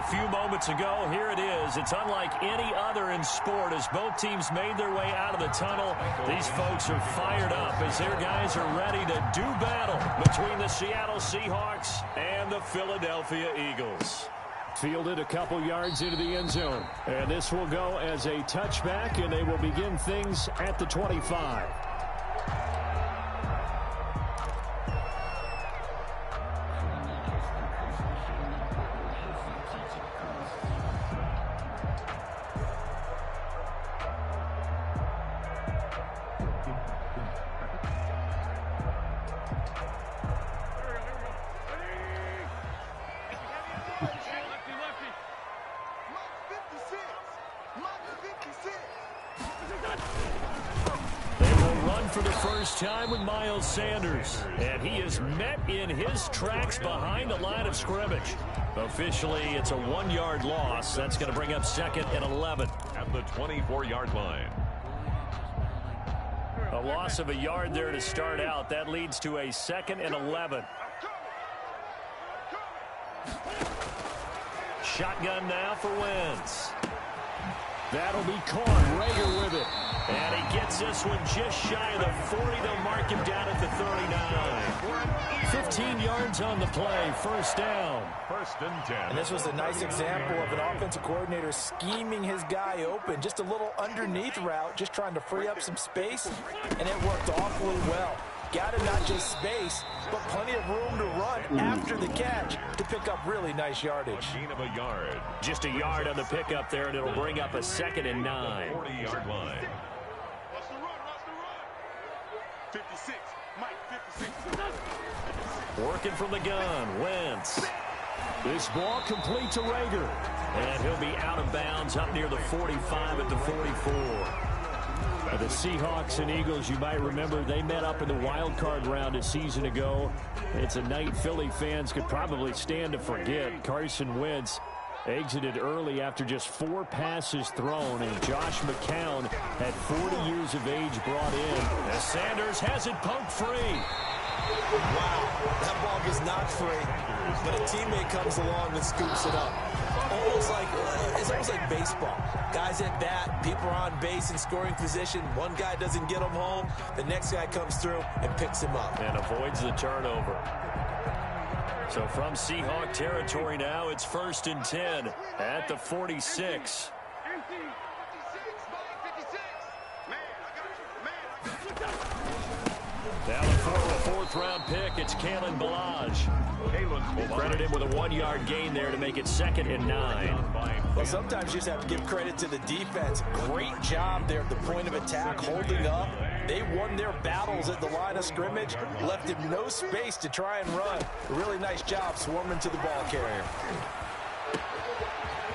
few moments ago. Here it is. It's unlike any other in sport as both teams made their way out of the tunnel. These folks are fired up as their guys are ready to do battle between the Seattle Seahawks and the Philadelphia Eagles. Fielded a couple yards into the end zone. And this will go as a touchback, and they will begin things at the 25. Time with Miles Sanders, and he is met in his tracks behind the line of scrimmage. Officially, it's a 1-yard loss. That's going to bring up 2nd and 11 at the 24-yard line. A loss of a yard there to start out. That leads to a 2nd and 11. Shotgun now for Wentz. That'll be caught. Rager with it. And he gets this one just shy of the 40. They'll mark him down at the 39. 15 yards on the play. First down. 1st and 10. And this was a nice example of an offensive coordinator scheming his guy open. Just a little underneath route, just trying to free up some space. And it worked awfully well. Got him not just space, but plenty of room to run after the catch to pick up really nice yardage. A gain of a yard. Just a yard on the pickup there, and it'll bring up a 2nd and 9. 40-yard line. 56. Mike, 56. Working from the gun, Wentz. This ball complete to Rager. And he'll be out of bounds up near the 45 at the 44. The Seahawks and Eagles, you might remember, they met up in the wild card round a season ago. It's a night Philly fans could probably stand to forget. Carson Wentz exited early after just 4 passes thrown, and Josh McCown had 40 years of age brought in. As Sanders has it poked free. Wow, that ball was not free, but a teammate comes along and scoops it up. It's almost like baseball. Guys at bat, people are on base in scoring position. One guy doesn't get him home. The next guy comes through and picks him up. And avoids the turnover. So from Seahawk territory now, it's 1st and 10 at the 46. Now the former 4th-round pick, it's Kalen Ballage. Credit him with a 1-yard gain there to make it 2nd and 9. Well, sometimes you just have to give credit to the defense. Great job there at the point of attack, holding up. They won their battles at the line of scrimmage, left him no space to try and run. A really nice job swarming to the ball carrier.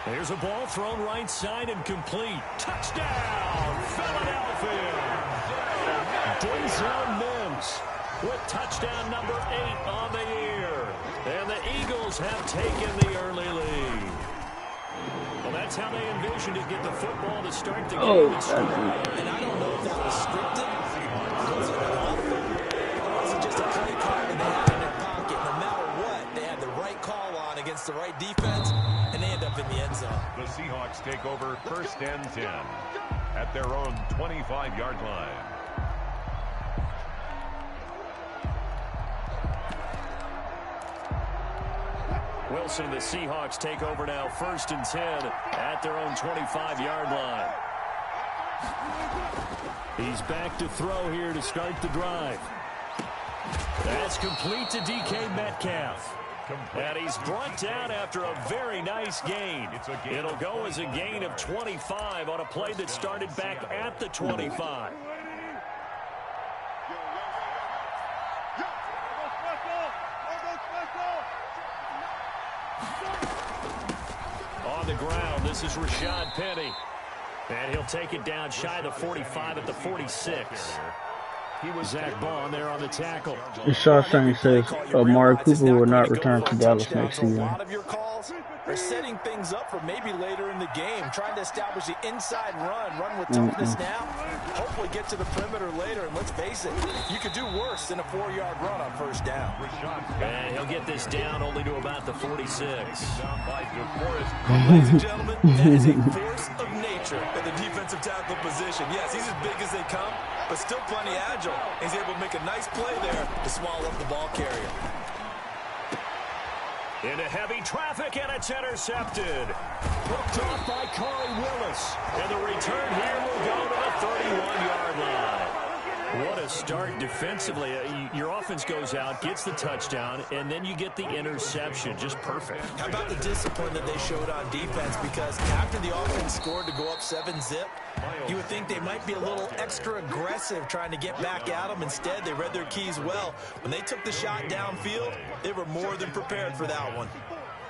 There's a ball thrown right side and complete. Touchdown, Philadelphia! Denzel Mims with touchdown number 8 on the year. And the Eagles have taken the early lead. Well, that's how they envisioned to get the football to start the game. And I don't know if that was scripted. Was it off? Or was it just a play call that they had in their pocket? No matter what, they had the right call on against the right defense, and they end up in the end zone. The Seahawks take over 1st and 10 at their own 25-yard line. Wilson and the Seahawks take over now 1st and 10 at their own 25-yard line. He's back to throw here to start the drive. That's complete to DK Metcalf. And he's brought down after a very nice gain. It'll go as a gain of 25 on a play that started back at the 25. On the ground, this is Rashad Penny. And he'll take it down shy of the 45 at the 46. He was Zach Bond there on the tackle. Shawshank says Amari Cooper will not return to Dallas next season. A lot of your calls, are setting things up for maybe later in the game, trying to establish the inside run with toughness now, hopefully get to the perimeter later, and let's face it, you could do worse than a 4-yard run on first down. And he'll get this down only to about the 46. Ladies and gentlemen, that is a force of nature at the defensive tackle position. Yes, he's as big as they come, but still plenty agile. He's able to make a nice play there to swallow up the ball carrier. Into heavy traffic, and it's intercepted. Hooked off by Corey Willis. And the return here will go to the 31-yard line. What a start defensively. Your offense goes out, gets the touchdown, and then you get the interception. Just perfect. How about the discipline that they showed on defense? Because after the offense scored to go up 7-zip, you would think they might be a little extra aggressive trying to get back at them. Instead, they read their keys well. When they took the shot downfield, they were more than prepared for that one.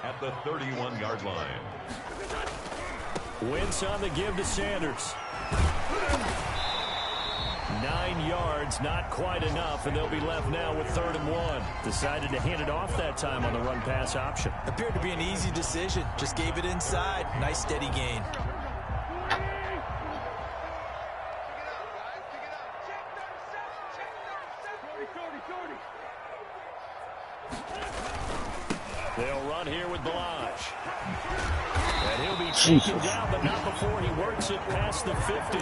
At the 31-yard line. Wentz on the give to Sanders. 9 yards, not quite enough, and they'll be left now with 3rd and 1. Decided to hand it off that time on the run-pass option. Appeared to be an easy decision. Just gave it inside. Nice, steady gain. They'll run here with Balaj. And he'll be taken down, but not before he works it past the 50.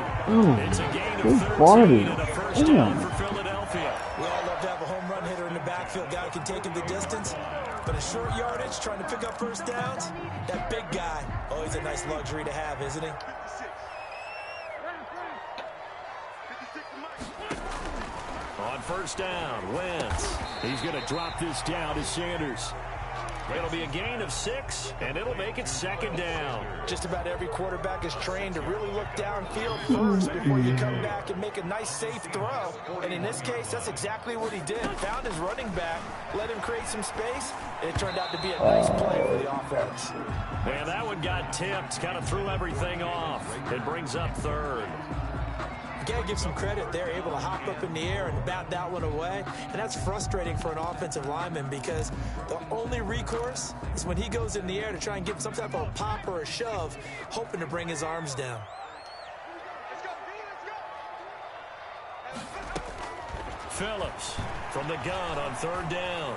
It's a gain of 13 and a first down for Philadelphia. We all love to have a home run hitter in the backfield. Guy can take him the distance. But a short yardage, trying to pick up first downs, that big guy, always a nice luxury to have, isn't he? On first down, Wentz. He's going to drop this down to Sanders. It'll be a gain of 6, and it'll make it 2nd down. Just about every quarterback is trained to really look downfield first before you come back and make a nice, safe throw. And in this case, that's exactly what he did. Found his running back, let him create some space, and it turned out to be a nice play for the offense. And that one got tipped, kind of threw everything off. It brings up 3rd. Got to give some credit. They're able to hop up in the air and bat that one away. And that's frustrating for an offensive lineman because the only recourse is when he goes in the air to try and give some type of a pop or a shove, hoping to bring his arms down. Phillips from the gun on 3rd down.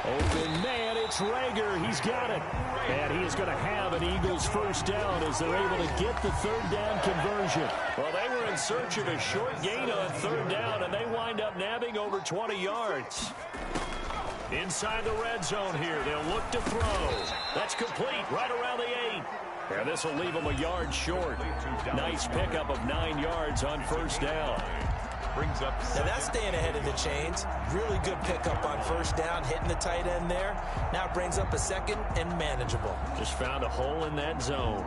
Open man, it's Rager. He's got it. And he is going to have an Eagles first down as they're able to get the 3rd down conversion. Well, they were in search of a short gain on 3rd down, and they wind up nabbing over 20 yards. Inside the red zone here, they'll look to throw. That's complete right around the 8. And this will leave them a yard short. Nice pickup of 9 yards on first down. Brings up now that's staying ahead of the chains. Really good pickup on first down, hitting the tight end there. Now it brings up a 2nd and manageable. Just found a hole in that zone.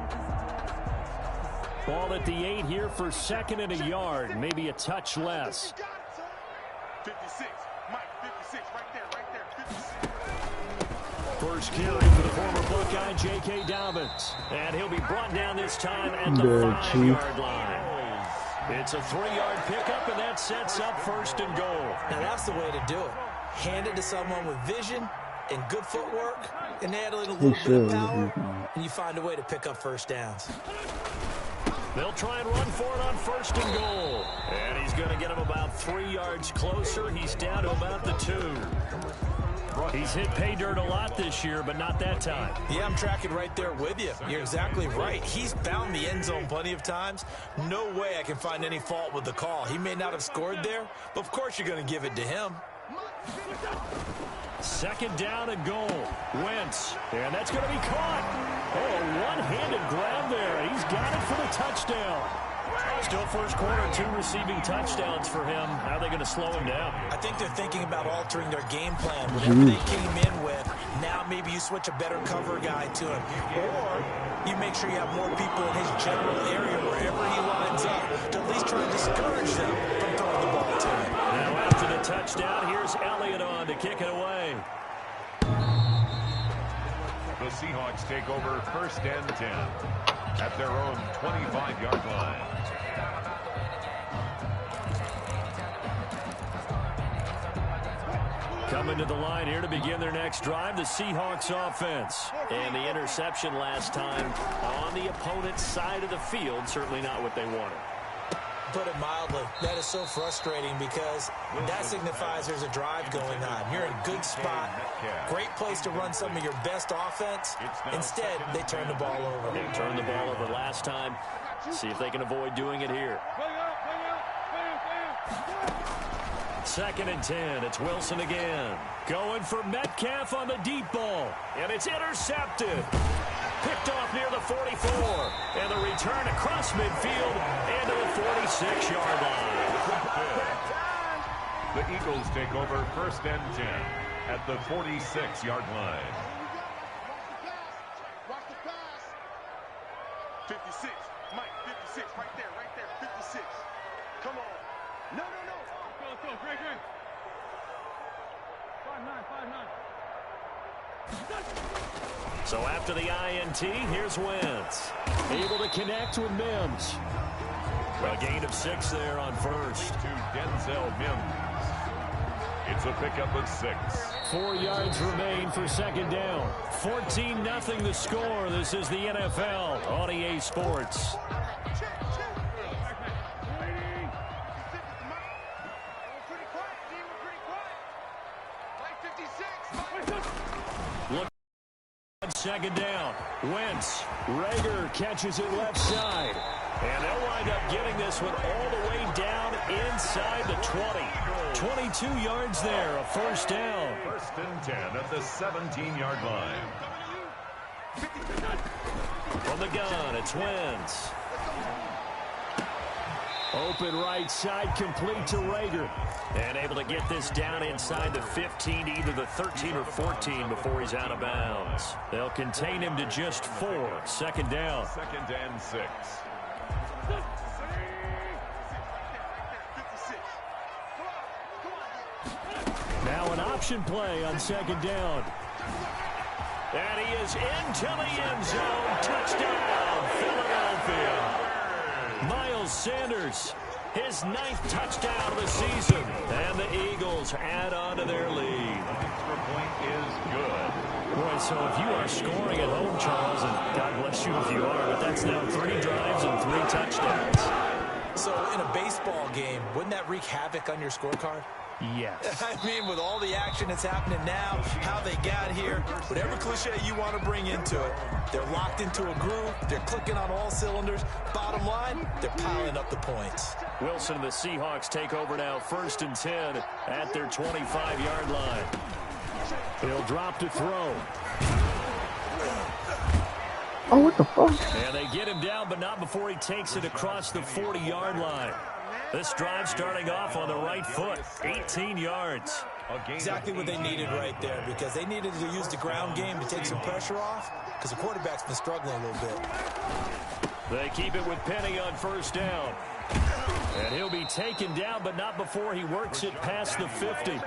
Ball at the 8 here for 2nd and a yard, maybe a touch less. 56, Mike, 56, right there, 56. First carry for the former Buckeye, J.K. Dobbins. And he'll be brought down this time at the 5-yard line. It's a 3-yard pickup, and that sets up 1st and goal. Now that's the way to do it. Hand it to someone with vision and good footwork, and add a little bit of power, and you find a way to pick up first downs. They'll try and run for it on 1st and goal. And he's going to get him about 3 yards closer. He's down to about the 2. He's hit pay dirt a lot this year, but not that time. Yeah, I'm tracking right there with you. You're exactly right. He's found the end zone plenty of times. No way I can find any fault with the call. He may not have scored there, but of course you're going to give it to him. 2nd down and goal. Wentz. And that's going to be caught. Oh, a one-handed grab there. He's got it for the touchdown. Still first quarter, 2 receiving touchdowns for him. How are they going to slow him down? I think they're thinking about altering their game plan. Whatever they came in with, now maybe you switch a better cover guy to him. Or you make sure you have more people in his general area wherever he lines up to at least try to discourage them from throwing the ball to him. Now after the touchdown, here's Elliott on to kick it away. The Seahawks take over 1st and 10 at their own 25-yard line. Coming to the line here to begin their next drive, the Seahawks offense. And the interception last time on the opponent's side of the field, certainly not what they wanted. Put it mildly, that is so frustrating because that signifies there's a drive going on. You're in a good spot, great place to run some of your best offense. Instead, they turn the ball over. They turned the ball over last time. See if they can avoid doing it here. 2nd and 10. It's Wilson again. Going for Metcalf on the deep ball. And it's intercepted. Picked off near the 44. And the return across midfield into the 46-yard line. The Eagles take over 1st and 10 at the 46-yard line. Watch the pass. 56. Mike, 56. Right there. 56. Come on. No. Let's go. Great. 5-9. So after the INT, here's Wentz. Able to connect with Mims. A gain of 6 there on first. To Denzel Mims. It's a pickup of 6. 4 yards remain for 2nd down. 14-0 the score. This is the NFL on EA Sports. Look at 2nd down. Wentz. Rager catches it left side. And they'll wind up getting this one all the way down inside the 20. 22 yards there, a 1st down. 1st and 10 at the 17-yard line. From the gun, it's Wentz. Open right side, complete to Rager. And able to get this down inside the 15, either the 13 or 14 before he's out of bounds. They'll contain him to just 4. 2nd down. 2nd and 6. Now an option play on 2nd down. And he is into the end zone. Touchdown, Philadelphia. Miles Sanders, his 9th touchdown of the season. And the Eagles add on to their lead. Extra point is good. Boy, so if you are scoring at home, Charles, and God bless you if you are, but that's now 3 drives and 3 touchdowns. So in a baseball game, wouldn't that wreak havoc on your scorecard? Yes. I mean, with all the action that's happening now, how they got here, whatever cliche you want to bring into it, they're locked into a groove, they're clicking on all cylinders. Bottom line, they're piling up the points. Wilson and the Seahawks take over now, 1st and 10 at their 25-yard line. He'll drop to throw. Oh, what the fuck? And they get him down, but not before he takes it across the 40-yard line. This drive starting off on the right foot, 18 yards. Exactly what they needed right there, because they needed to use the ground game to take some pressure off, because the quarterback's been struggling a little bit. They keep it with Penny on 1st down. And he'll be taken down, but not before he works it past the 50.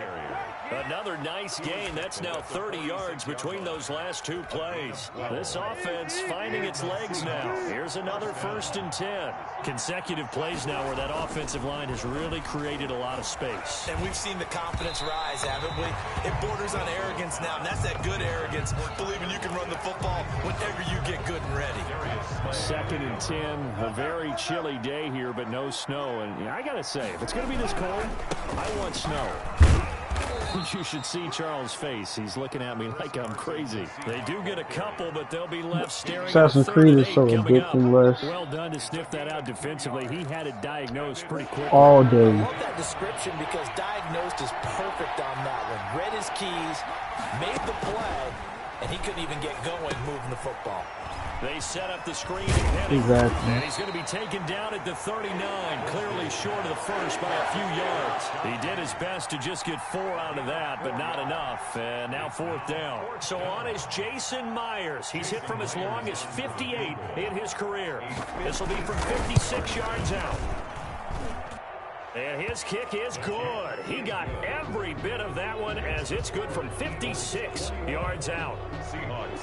Another nice gain. That's now 30 yards between those last 2 plays. This offense finding its legs now. Here's another 1st and 10. Consecutive plays now where that offensive line has really created a lot of space. And we've seen the confidence rise, haven't we? It borders on arrogance now, and that's that good arrogance, believing you can run the football whenever you get good and ready. 2nd and 10, a very chilly day here, but no snow. And I got to say, if it's going to be this cold, I want snow. You should see Charles' face. He's looking at me like I'm crazy. They do get a couple, but they'll be left staring. Assassin's Creed is so ridiculous. Well done to sniff that out defensively. He had it diagnosed pretty quickly. All day. I love that description because diagnosed is perfect on that one. Read his keys, made the play, and he couldn't even get going moving the football. They set up the screen and Penny. Exactly. And he's going to be taken down at the 39, clearly short of the first by a few yards. He did his best to just get 4 out of that, but not enough. And now 4th down. So on is Jason Myers. He's hit from as long as 58 in his career. This will be from 56 yards out. And his kick is good. He got every bit of that one as it's good from 56 yards out.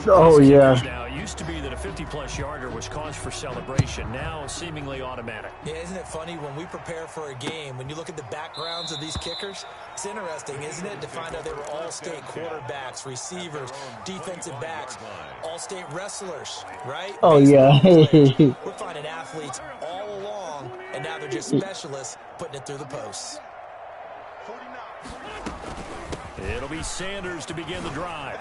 Oh, yeah. Now, it used to be that if 50-plus yarder was cause for celebration, now seemingly automatic. Yeah, isn't it funny when we prepare for a game, when you look at the backgrounds of these kickers, it's interesting, isn't it, to find out they were all-state quarterbacks, receivers, defensive backs, all-state wrestlers, right? Oh, yeah. We're finding athletes all along, and now they're just specialists putting it through the posts. It'll be Sanders to begin the drive.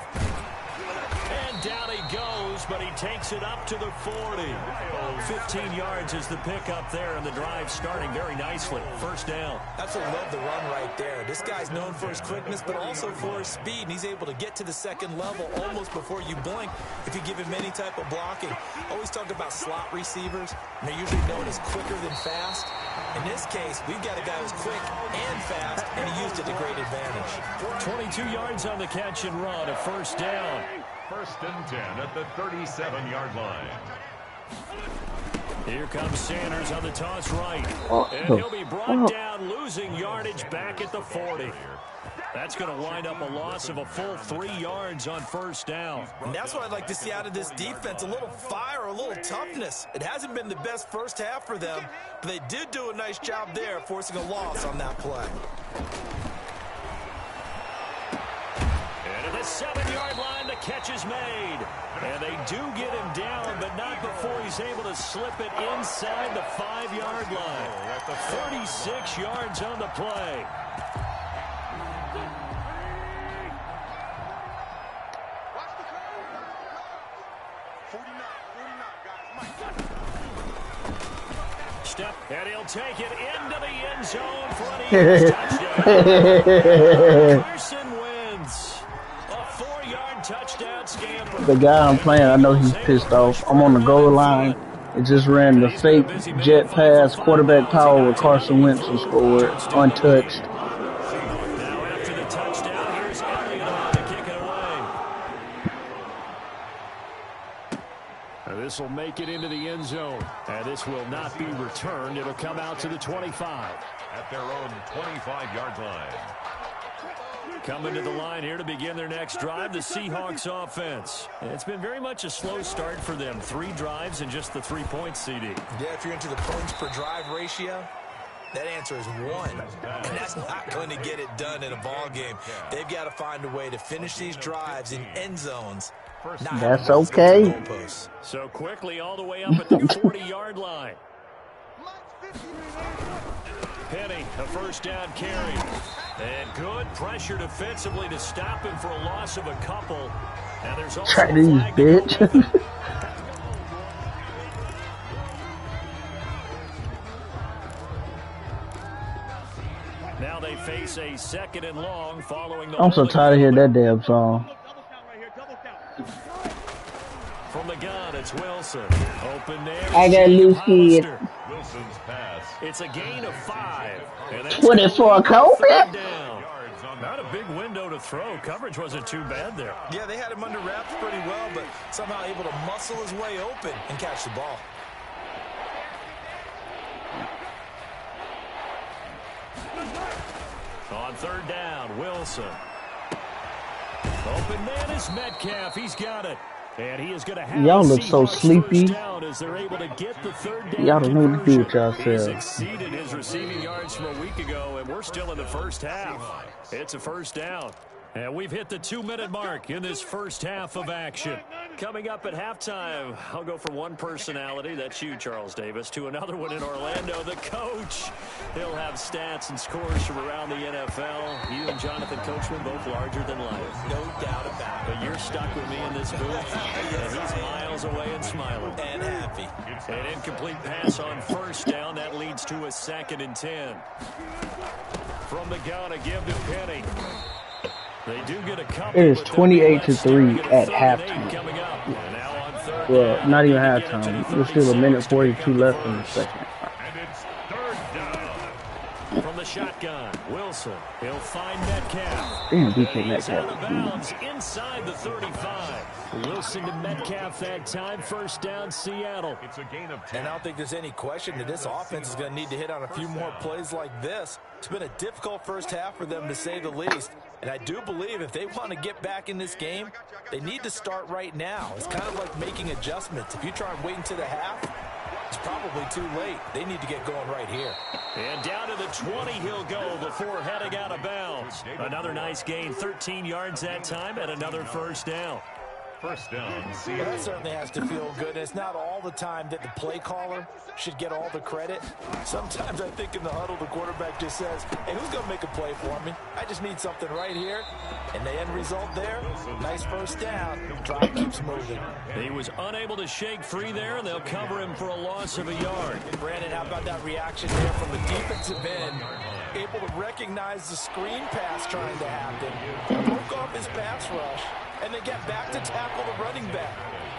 And down he goes, but he takes it up to the 40. 15 yards is the pickup there, and the drive starting very nicely. First down. Absolutely love the run right there. This guy's known for his quickness, but also for his speed, and he's able to get to the second level almost before you blink if you give him any type of blocking. Always talk about slot receivers, and they're usually known as quicker than fast. In this case, we've got a guy who's quick and fast, and he used it to great advantage. 22 yards on the catch and run, a first down. First and 10 at the 37-yard line. Here comes Sanders on the toss right. Oh, And he'll be brought down, losing yardage back at the 40. That's going to wind up a loss of a full 3 yards on first down. And that's what I'd like to see out of this defense, a little fire, a little toughness. It hasn't been the best first half for them, but they did do a nice job there, forcing a loss on that play. And at the 7-yard line, the catch is made. And they do get him down, but not before he's able to slip it inside the 5-yard line. 36 yards on the play. Step, and he'll take it into the end zone for an touchdown. Carson wins. A 4-yard touchdown scamper. The guy I'm playing, I know he's pissed off. I'm on the goal line. It just ran the fake jet pass, quarterback power with Carson Wentz and scored untouched. Now after the touchdown, here's Elliott on to kick it away. This will make it into the end zone. And this will not be returned. It'll come out to the 25. At their own 25-yard line. Coming to the line here to begin their next drive, the Seahawks offense. It's been very much a slow start for them. 3 drives and just the 3 points, CD. Yeah, if you're into the points per drive ratio, that answer is 1. And that's not going to get it done in a ball game. They've got to find a way to finish these drives in end zones. That's okay. So quickly all the way up at the 40-yard line. Penny, a first down carry. And good pressure defensively to stop him for a loss of a couple. And there's also Chinese bitch. Now they face a 2nd and long following the I'm so tired of hearing that damn song. From the gun, it's Wilson. Open there. I got loose kid. Wilson's pass. It's a gain of 5. And that's 24 COVID. down. Not a big window to throw. Coverage wasn't too bad there. Yeah, they had him under wraps pretty well, but somehow able to muscle his way open and catch the ball. On 3rd down, Wilson. Open man is Metcalf. He's got it. And he is going to have Y'all look so Seahawks sleepy. first down as they're able to get the 3rd down. Y'all don't know what to do with He's yourselves. exceeded his receiving yards from a week ago, and we're still in the first half. It's a first down. And we've hit the 2-minute mark in this first half of action. Coming up at halftime, I'll go from one personality, that's you, Charles Davis, to another one in Orlando, the coach. He'll have stats and scores from around the NFL. You and Jonathan Coachman, both larger than life. No doubt about it. But you're stuck with me in this booth, and he's miles away and smiling. And happy. An incomplete pass on first down. That leads to a 2nd and 10. From the gun, a give to Penny. They do get a couple. It is 28-3 at halftime. Well, not even halftime. There's still a minute 42 left in the second. And it's 3rd down. From the shotgun, Wilson. He'll find Metcalf. Damn, DK He's out of Metcalf. bounds inside the 35. Wilson to Metcalf that time. First down, Seattle. It's a gain of 10. And I don't think there's any question that this offense is going to need to hit on a few more plays like this. It's been a difficult first half for them, to say the least. And I do believe if they want to get back in this game, they need to start right now. It's kind of like making adjustments. If you try and wait until the half, it's probably too late. They need to get going right here. And down to the 20 he'll go before heading out of bounds. Another nice gain, 13 yards that time, and another first down. First down, Well, Seattle. that certainly has to feel good. And it's not all the time that the play caller should get all the credit. Sometimes I think in the huddle, the quarterback just says, hey, who's going to make a play for me? I just need something right here. And the end result there, nice first down. Drive keeps moving. He was unable to shake free there, and they'll cover him for a loss of a yard. Brandon, how about that reaction there from the defensive end? Able to recognize the screen pass trying to happen. Broke off his pass rush, and then get back to tackle the running back.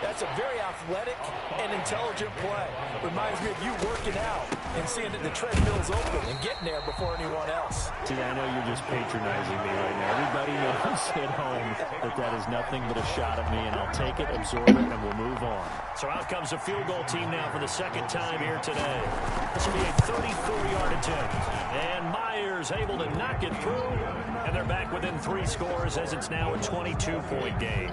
That's a very athletic and intelligent play. Reminds me of you working out and seeing that the treadmill's open and getting there before anyone else. See, I know you're just patronizing me right now. Everybody knows at home that that is nothing but a shot at me, and I'll take it, absorb it, and we'll move on. So out comes a field goal team now for the second time here today. This will be a 34-yard attempt. And Myers able to knock it through. And they're back within 3 scores as it's now a 22-point game.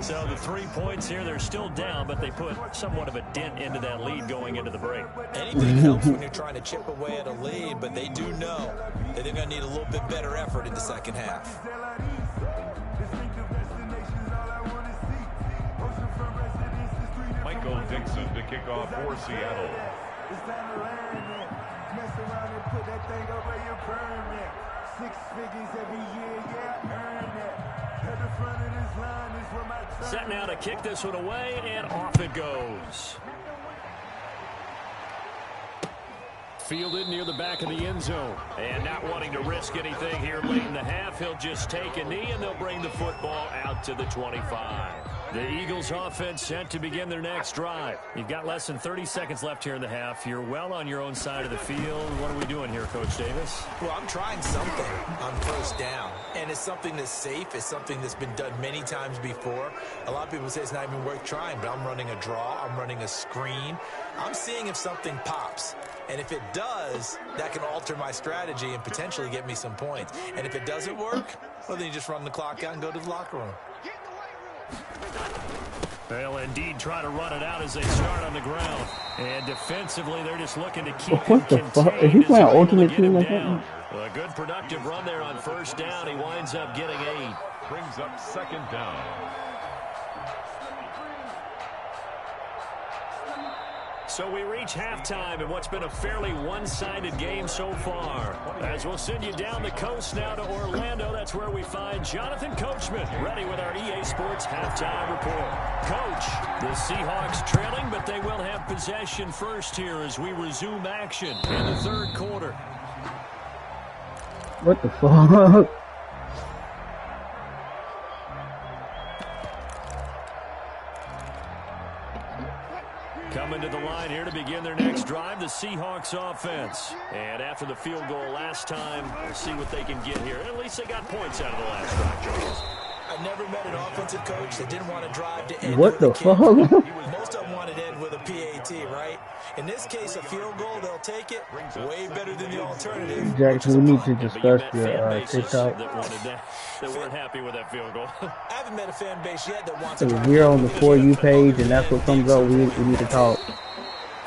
So the 3 points here, they're still down, but they put somewhat of a dent into that lead going into the break. Anything helps when you're trying to chip away at a lead, but they do know that they're going to need a little bit better effort in the second half. Michael Dixon to kick off for Seattle. It's time to learn it. Mess around and put that thing over your permit. 6 figures every year, yeah, earn it. At the front of this line is where my time. Set now to kick this one away, and off it goes. Fielded near the back of the end zone. And not wanting to risk anything here late in the half, he'll just take a knee, and they'll bring the football out to the 25. The Eagles offense set to begin their next drive. You've got less than 30 seconds left here in the half. You're well on your own side of the field. What are we doing here, Coach Davis? Well, I'm trying something on first down, and it's something that's safe. It's something that's been done many times before. A lot of people say it's not even worth trying, but I'm running a draw. I'm running a screen. I'm seeing if something pops. And if it does, that can alter my strategy and potentially get me some points. And if it doesn't work, well, then you just run the clock out and go to the locker room. They'll indeed try to run it out as they start on the ground. And defensively, they're just looking to keep him What the fuck? contained Is he as playing they're able to alternate get team him or down. something? Well, a good productive run there on first down. He winds up getting 8. Brings up second down. So we reach halftime in what's been a fairly one-sided game so far. As we'll send you down the coast now to Orlando, that's where we find Jonathan Coachman, ready with our EA Sports halftime report. Coach, the Seahawks trailing, but they will have possession first here as we resume action in the third quarter. What the fuck? Coming to the line here to begin their next drive, the Seahawks offense. And after the field goal last time, we'll see what they can get here. At least they got points out of the last drive, Charles. I never met an offensive coach that didn't want to drive to end What the with a kick. fuck? Most of them wanted to end with a PAT, right? In this case, a field goal, they'll take it. Way better than the alternative. Jackson, we need to discuss But you met fan your bases TikTok. that wanted that weren't happy with that field goal. I haven't met a fan base yet that wants So to if drive we're on the with a For You kick. page and that's what comes up, we need to talk.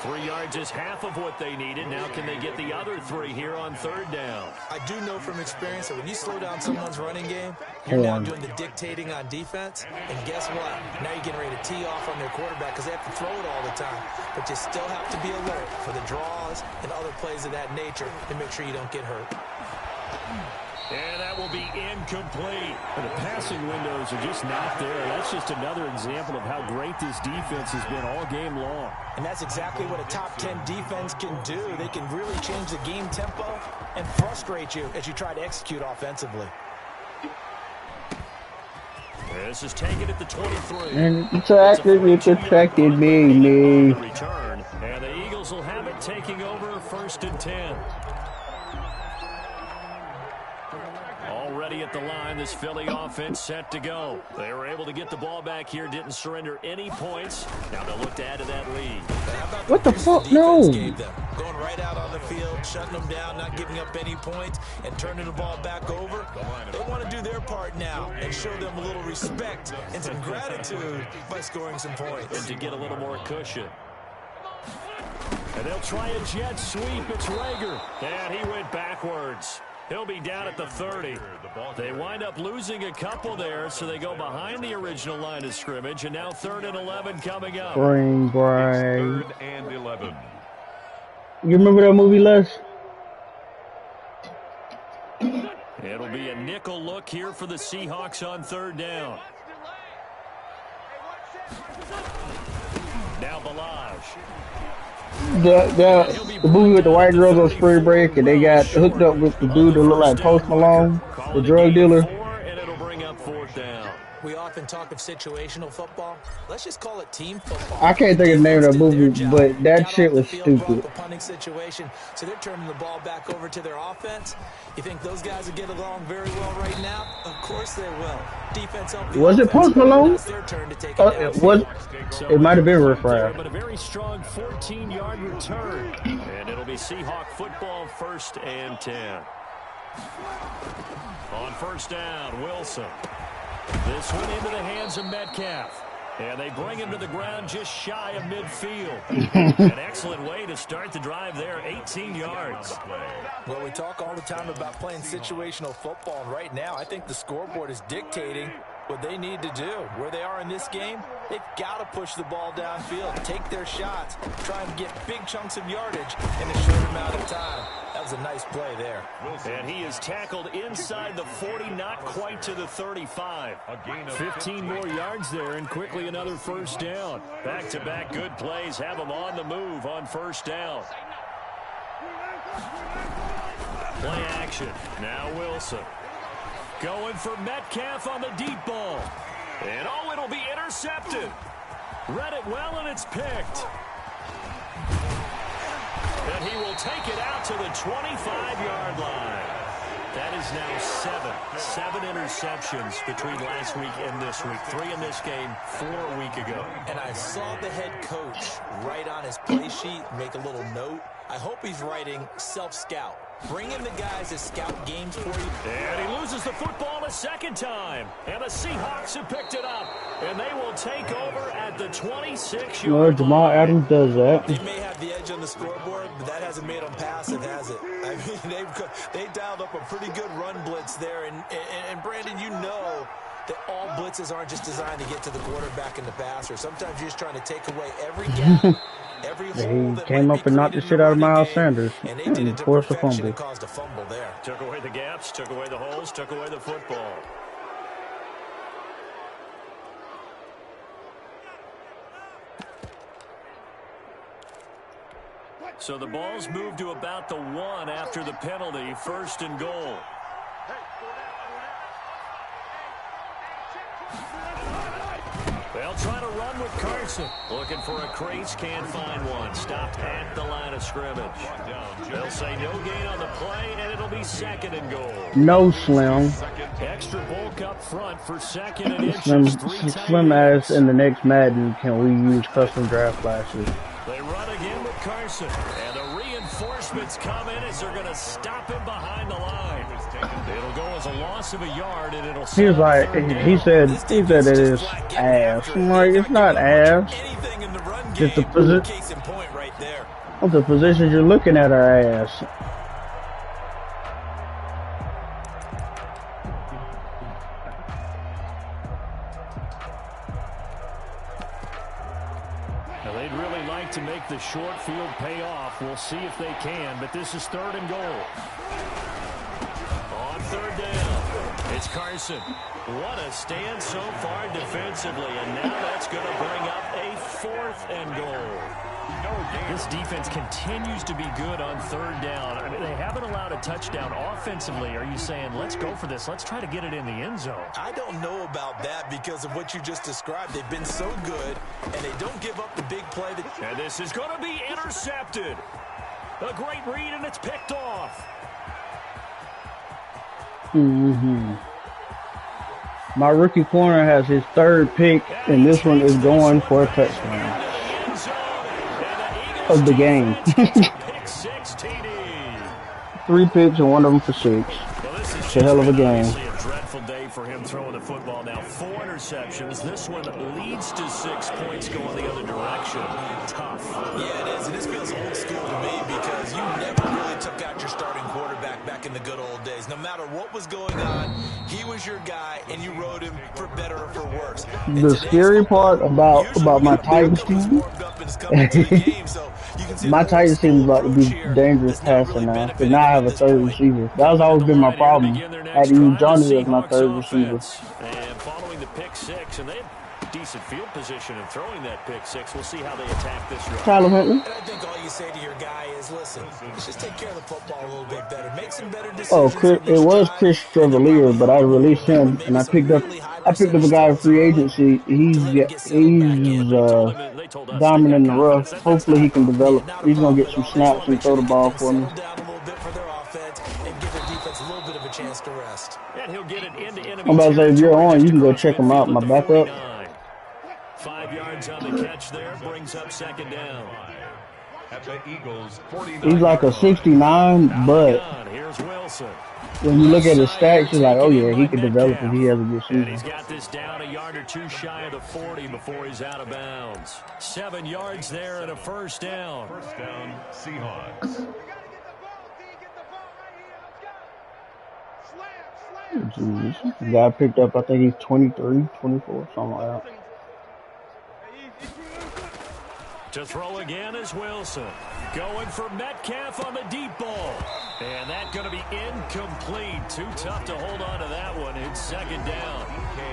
3 yards is half of what they needed. Now can they get the other 3 here on third down? I do know from experience that when you slow down someone's running game, you're now doing the dictating on defense. And guess what? Now you're getting ready to tee off on their quarterback because they have to throw it all the time. But you still have to be alert for the draws and other plays of that nature to make sure you don't get hurt. And that will be incomplete. And the passing windows are just not there. That's just another example of how great this defense has been all game long. And that's exactly what a top 10 defense can do. They can really change the game tempo and frustrate you as you try to execute offensively. This is taken at the 23. And it attracted me. Return. And the Eagles will have it taking over first and 10. Already ready at the line. This Philly offense set to go. They were able to get the ball back here, didn't surrender any points. Now they'll look to add to that lead. What the fuck? No. Going right out on the field, shutting them down, not giving up any points, and turning the ball back over. They want to do their part now and show them a little respect and some gratitude by scoring some points. And to get a little more cushion. And they'll try a jet sweep. It's Rager. And he went backwards. He'll be down at the 30. They wind up losing a couple there, so they go behind the original line of scrimmage, and now 3rd and 11 coming up. Spring break. 3rd and 11. You remember that movie, Les? It'll be a nickel look here for the Seahawks on 3rd down. Now Balaj. The movie with the white girls on spring break, and they got hooked up with the dude that looked like Post Malone, the drug dealer. And it'll bring up 4th down. We often talk of situational football. Let's just call it team football. I can't think of the name of the movie, but that shit was stupid. Punting situation, so they're turning the ball back over to their offense. You think those guys will get along very well right now? Of course they will. Defense up. Was it Post Malone? It was. It might have been Riff Raff. But a very strong 14-yard return, and it'll be Seahawk football 1st and 10. On 1st down, Wilson. This one into the hands of Metcalf. And they bring him to the ground just shy of midfield. An excellent way to start the drive there, 18 yards. Well, we talk all the time about playing situational football, and right now I think the scoreboard is dictating what they need to do. Where they are in this game, they've got to push the ball downfield, take their shots, try and get big chunks of yardage in a short amount of time. That was a nice play there. And he is tackled inside the 40, not quite to the 35. 15 more yards there, and quickly another 1st down. Back-to-back good plays have them on the move on 1st down. Play action. Now Wilson. Going for Metcalf on the deep ball. And oh, it'll be intercepted. Read it well, and it's picked. And he will take it out to the 25-yard line. That is now 7 interceptions between last week and this week. 3 in this game, 4 a week ago. And I saw the head coach write on his play sheet, make a little note. I hope he's writing self-scout. Bring in the guys that scout games for you. And he loses the football a 2nd time. And the Seahawks have picked it up. And they will take over at the 26-yard line. Jamal Adams does that. They may have the edge on the scoreboard, but that hasn't made them passive, has it? I mean, they dialed up a pretty good run blitz there. And Brandon, you know that all blitzes aren't just designed to get to the quarterback and the passer. Sometimes you're just trying to take away every gap. He came up and knocked the shit out of Miles Sanders and forced a fumble. Caused a fumble there. Took away the gaps, took away the holes, took away the football. So the ball's moved to about the 1 after the penalty, 1st and goal. They'll try to run with Carson. Looking for a crease, can't find one. Stopped at the line of scrimmage. They'll say no gain on the play, and it'll be 2nd and goal. No Slim. Extra bulk up front for 2nd and inches. Slim as in the next Madden, can we use custom draft flashes? They run again with Carson. And the reinforcements come in as they're going to stop him behind the line. It'll go as a loss of a yard, and it'll... He was like, he said it is ass. I'm like, it's not ass. It's the position. The positions you're looking at are ass. Now they'd really like to make the short field pay off. We'll see if they can, but this is 3rd and goal. On 3rd down, it's Carson. What a stand so far defensively, and now that's going to bring up a 4th and goal. This defense continues to be good on 3rd down. I mean, they haven't allowed a touchdown offensively. Are you saying, let's go for this, let's try to get it in the end zone? I don't know about that because of what you just described. They've been so good, and they don't give up the big play. And this is going to be intercepted. A great read, and it's picked off. Mm-hmm. My rookie corner has his third pick, and this one is going for a touchdown of the game. 3 picks and one of them for 6. It's a hell of a game. A dreadful day for him throwing the football. Now 4 interceptions. This one leads to 6 points going the other direction. Tough. Yeah, it is. And this feels old school to me because you never really took out your starting quarterback back in the good old days. No matter what was going on, he was your guy, and you rode him for better or for worse. The scary part about my Titans team, my Titans team is about to be dangerous passing now. Because now I have a third receiver. That was always been my problem. I had to use Johnny as my third receiver. And following the pick 6, and they have decent field position in throwing that pick 6. We'll see how they attack this run. Tyler Huntley. And I think all you say to your guy is, listen, let's just take care of the football a little bit better. Make some better decisions. Oh, it was Chris Trevalier, but I released him, and I picked up a guy in free agency. He's diamond in the rough. Hopefully he can develop. He's gonna get some snaps and throw the ball for me. I'm about to say, if you're on, you can go check him out. My backup. 5 yards on the catch there, brings up 2nd down. At the Eagles, 49. He's like a 69, but here's Wilson. When you look at his stats, you're like, oh yeah, he could develop if he has a good season. And he's got this down a yard or 2 shy of the 40 before he's out of bounds. 7 yards there and a first down. First down, Seahawks. Jesus. The guy picked up, I think he's 23, 24, something like that. To throw again is Wilson. Going for Metcalf on the deep ball. And that's going to be incomplete. Too tough to hold on to that one. It's 2nd down.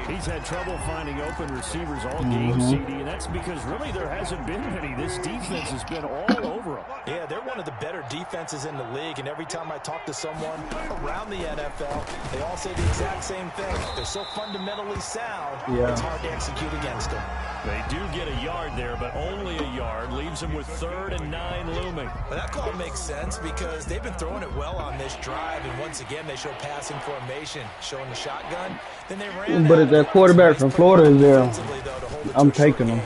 He's had trouble finding open receivers all game, CD, and that's because really there hasn't been many. This defense has been all over them. Yeah, they're one of the better defenses in the league, and every time I talk to someone around the NFL, they all say the exact same thing. They're so fundamentally sound, it's hard to execute against them. They do get a yard there, but only a yard. Leaves them with 3rd and 9 looming. Well, that call makes sense because they've been throwing it well on this drive, and once again they show passing formation, showing the shotgun. Then they ran. But if that quarterback from Florida is there, I'm taking him.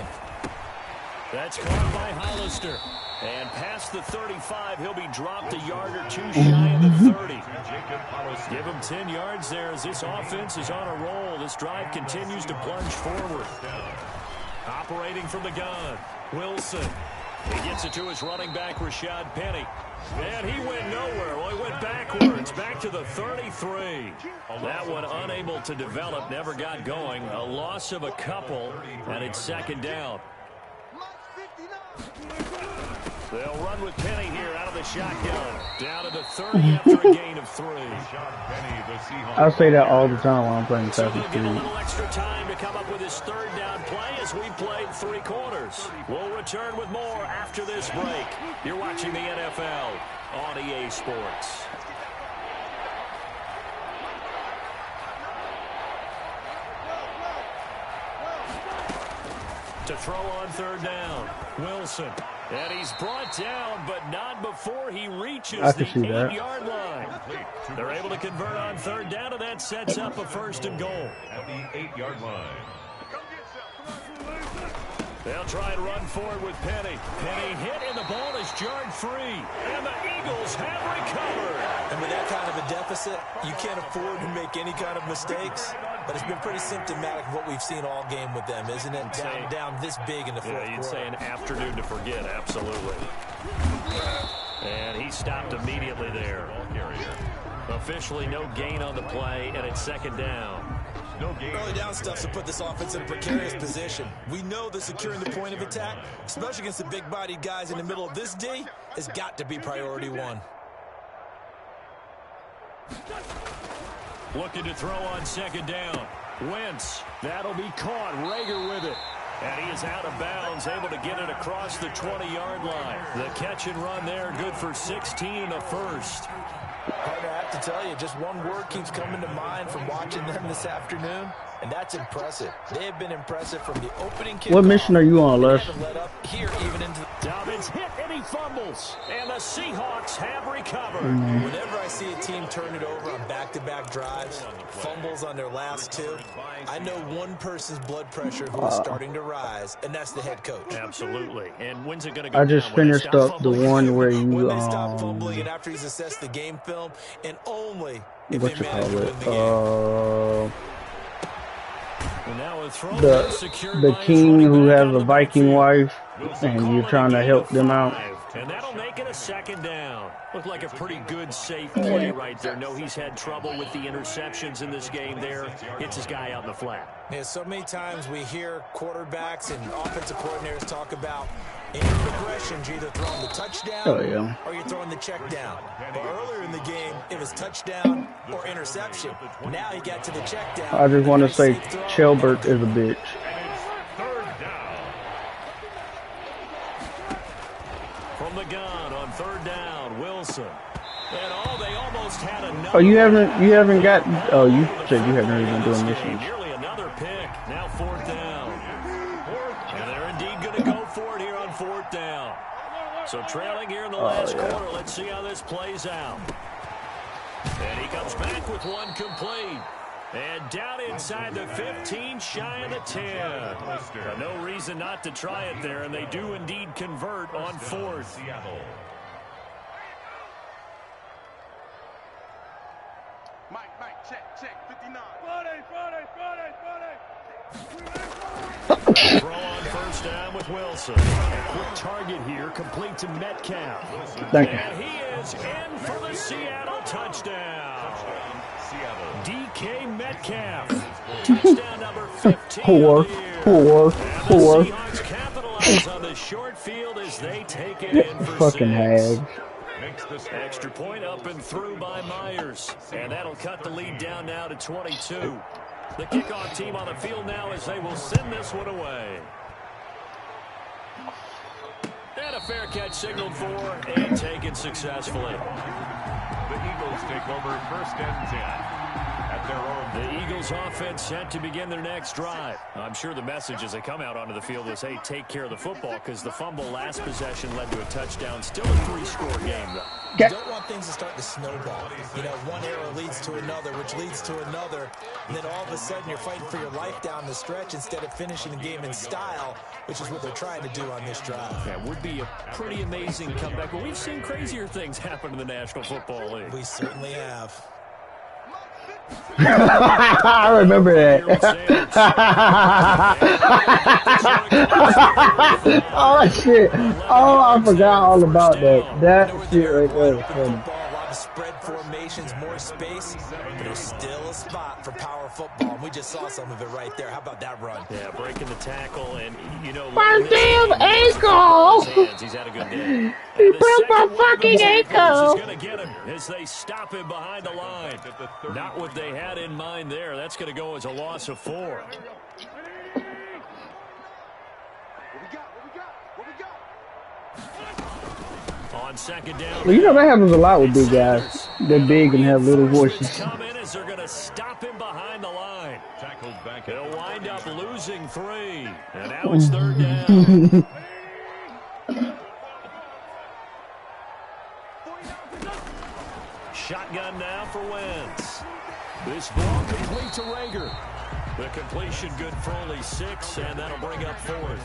That's caught by Hollister. And past the 35, he'll be dropped a yard or 2 shy of the 30. Give him 10 yards there as this offense is on a roll. This drive continues to plunge forward. Operating from the gun, Wilson. He gets it to his running back, Rashad Penny. And he went nowhere. Well, he went backwards, back to the 33. That one unable to develop, never got going. A loss of a couple, and it's 2nd down. They'll run with Penny here out of the shotgun. Down to the 30 after a gain of 3. I say that all the time when I'm playing Assassin's Give a Creed. little extra time to come up with his 3rd down play as we played 3 quarters. We'll return with more after this break. You're watching the NFL on EA Sports. To throw on 3rd down, Wilson. And he's brought down, but not before he reaches the 8-yard line. They're able to convert on 3rd down, and that sets up a 1st and goal. At the 8-yard line. They'll try and run forward with Penny. Penny hit, and the ball is jarred free. And the Eagles have recovered. And with that kind of a deficit, you can't afford to make any kind of mistakes. But it's been pretty symptomatic of what we've seen all game with them, isn't it? Down this big in the 4th quarter. You'd say an afternoon to forget, absolutely. And he stopped immediately there. Officially no gain on the play, and it's 2nd down. Early down stuff's to put this offense in a precarious position. We know that securing the point of attack, especially against the big-bodied guys in the middle of this D, has got to be priority 1. Looking to throw on 2nd down. Wentz. That'll be caught. Rager with it. And he is out of bounds, able to get it across the 20-yard line. The catch and run there, good for 16 and a 1st. Hard to have to tell you, just one word keeps coming to mind from watching them this afternoon. And that's impressive. They have been impressive from the opening kickoff. What mission are you on, Les? Here, even into Dobbins hit and he fumbles. And the Seahawks have recovered. Whenever I see a team turn it over on back-to-back drives, fumbles on their last two, I know one person's blood pressure who is starting to rise, and that's the head coach. Absolutely. And when's it going to go I just down? finished up the one where you when they stop fumbling and after he's assessed the game film, and only if what they you manage to call win the game. The king who has a Viking wife and you're trying to help them out. And that'll make it a second down. Looked like a pretty good, safe play right there. No, he's had trouble with the interceptions in this game there. Hits his guy out in the flat. Yeah, so many times we hear quarterbacks and offensive coordinators talk about in your progressions, you're either throwing the touchdown or you're throwing the check down. But earlier in the game, it was touchdown or interception. Now he got to the check down. I just want to say Chelbert is a bitch. From the gun on third down, Wilson. And they almost had another. Oh, you haven't got. Oh, you said you haven't really been doing missions. Nearly another pick. Now fourth down. And they're indeed going to go for it here on fourth down. So trailing here in the last quarter. Let's see how this plays out. And he comes back with one complete. And down inside the 15, shy of the 10. No reason not to try it there, and they do indeed convert on fourth. Mike, check, 59. Throw on first down with Wilson. Quick target here, complete to Metcalf. Thank you. And he is in for the Seattle touchdown. DK Metcalf. Touchdown number 15. Four. The Seahawks capitalize on the short field as they take it in for fucking 6. hag. Extra point up and through by Myers. And that'll cut the lead down now to 22. The kickoff team on the field now as they will send this one away. And a fair catch signaled for and taken successfully. The Eagles take over first and 10 at their own. The Eagles offense set to begin their next drive. I'm sure the message as they come out onto the field was, hey, take care of the football, because the fumble last possession led to a touchdown. Still a 3-score game, though. You don't want things to start to snowball. You know, one error leads to another, which leads to another, and then all of a sudden you're fighting for your life down the stretch instead of finishing the game in style, which is what they're trying to do on this drive. That would be a pretty amazing comeback, but we've seen crazier things happen in the National Football League. We certainly have. I remember that. Oh shit! Oh, I forgot all about that. That shit right there was funny. A lot of spread formations, more space, but there's still a spot for power football. And we just saw some of it right there. How about that run? Yeah, breaking the tackle, and you know, My damn ankle! He's had a good day. He broke my fucking ankle. Is going to get him as they stop him behind the line. Not what they had in mind there. That's going to go as a loss of 4. On second down. Well, you know that happens a lot with big guys. They're big and have little voices. Come in as they're going to stop him behind the line. Tackled back. They'll wind up losing 3. And now it's third down. Shotgun now for Wentz. This ball complete to Rager. The completion good for only 6, and that'll bring up 4th.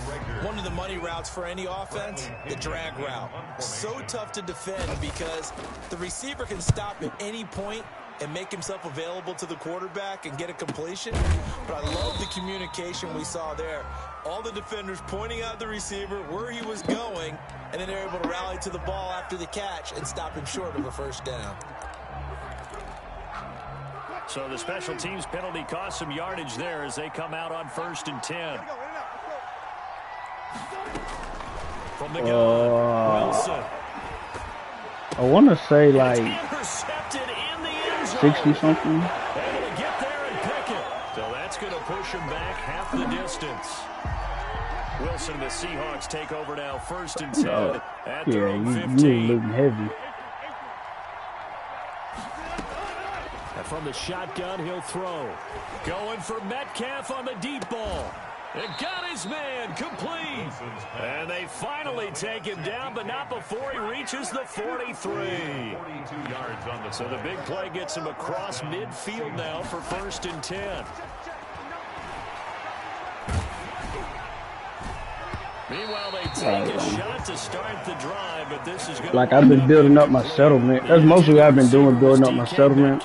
One of the money routes for any offense, the drag route. So tough to defend because the receiver can stop at any point and make himself available to the quarterback and get a completion. But I love the communication we saw there. All the defenders pointing out the receiver where he was going, and then they're able to rally to the ball after the catch and stop him short of a first down. So the special teams penalty cost some yardage there as they come out on 1st and 10. From the gun, Wilson. I want to say like intercepted in the end zone. 60-something. Able to get there and pick it. So that's going to push him back half the distance. Wilson, the Seahawks take over now 1st and 10 at their own 15. You looking heavy. And from the shotgun, he'll throw. Going for Metcalf on the deep ball. It got his man complete. And they finally take him down, but not before he reaches the 43. So the big play gets him across midfield now for 1st and 10. Meanwhile, they take a shot to start the drive, but this is going like I've been building up my settlement. That's mostly what I've been doing, building up my settlement.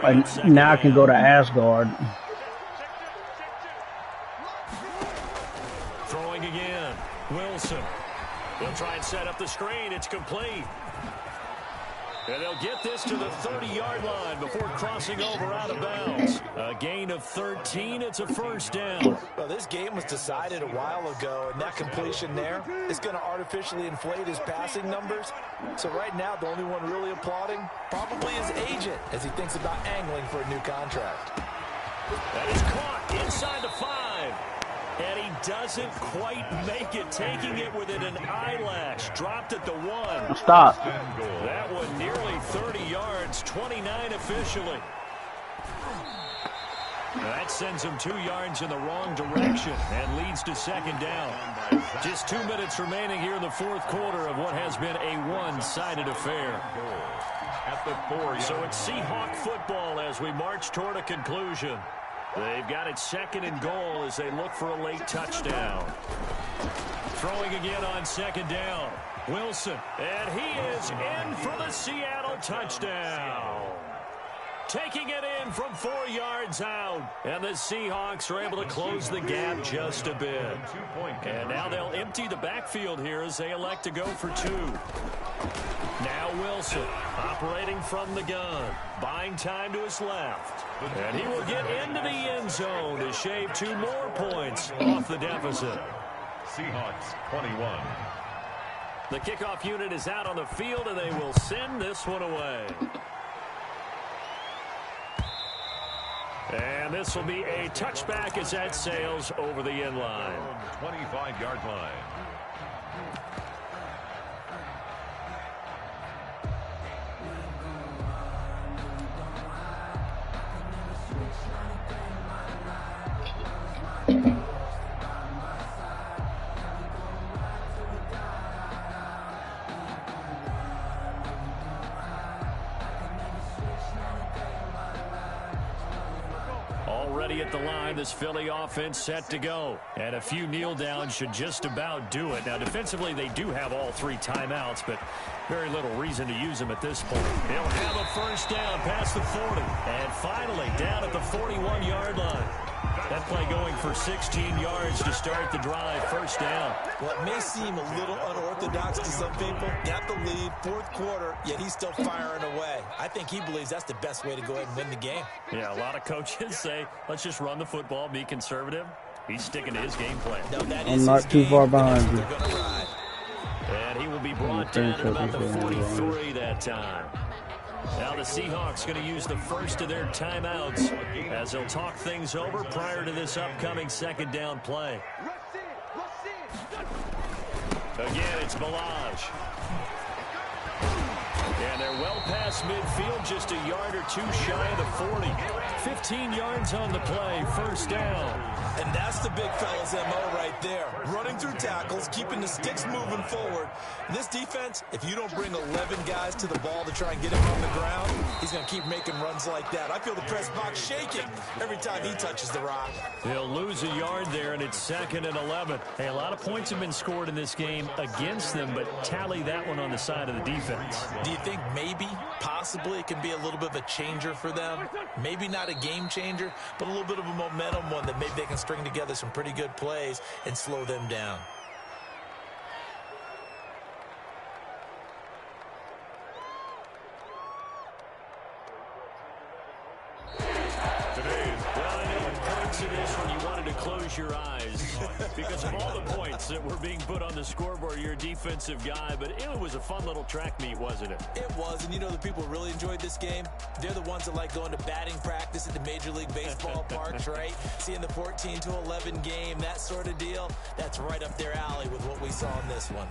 Like now I can go to Asgard. Throwing again. Wilson. They'll try and set up the screen. It's complete. And they'll get this to the 30-yard line before crossing over out of bounds. A gain of 13. It's a 1st down. Well, this game was decided a while ago, and that completion there is going to artificially inflate his passing numbers. So right now, the only one really applauding probably his agent as he thinks about angling for a new contract. That is caught inside the 5. And he doesn't quite make it, taking it within an eyelash. Dropped at the 1. Stop. That one nearly 30 yards, 29 officially. That sends him 2 yards in the wrong direction and leads to 2nd down. Just 2 minutes remaining here in the 4th quarter of what has been a one-sided affair. At the 4. So it's Seahawk football as we march toward a conclusion. They've got it 2nd and goal as they look for a late touchdown. Throwing again on 2nd down. Wilson, and he is in for the Seattle touchdown. Taking it in from 4 yards out. And the Seahawks are able to close the gap just a bit. And now they'll empty the backfield here as they elect to go for 2. Now Wilson, operating from the gun, buying time to his left. And he will get into the end zone to shave 2 more points off the deficit. Seahawks 21. The kickoff unit is out on the field, and they will send this one away. And this will be a touchback as that sails over the end line. 25-yard line. Already at the line, this Philly offense set to go. And a few kneel downs should just about do it. Now, defensively, they do have all 3 timeouts, but very little reason to use them at this point. They'll have a 1st down past the 40. And finally, down at the 41-yard line. That play going for 16 yards to start the drive. 1st down. Well, it may seem a little unorthodox to some people. Got the lead, 4th quarter, yet he's still firing away. I think he believes that's the best way to go ahead and win the game. Yeah, a lot of coaches say, let's just run the football, be conservative. He's sticking to his game plan. No, that I'm not too far behind you. And he will be brought down at about the 43 that time. Now the Seahawks going to use the first of their timeouts as they'll talk things over prior to this upcoming 2nd down play. Again, it's Balaj. And they're well past midfield, just a yard or 2 shy of the 40. 15 yards on the play, 1st down. And that's the big fella's MO right there. Running through tackles, keeping the sticks moving forward. And this defense, if you don't bring 11 guys to the ball to try and get him on the ground, he's going to keep making runs like that. I feel the press box shaking every time he touches the rock. They'll lose a yard there, and it's 2nd and 11. Hey, a lot of points have been scored in this game against them, but tally that one on the side of the defense. Do you think maybe, possibly, it can be a little bit of a changer for them? Maybe not a game changer, but a little bit of a momentum one that maybe they can string together some pretty good plays and slow them down. Close your eyes because of all the points that were being put on the scoreboard. You're a defensive guy, but it was a fun little track meet, wasn't it? It was, and you know the people who really enjoyed this game? They're the ones that like going to batting practice at the Major League Baseball parks, right? Seeing the 14-11 game, that sort of deal, that's right up their alley with what we saw in this one.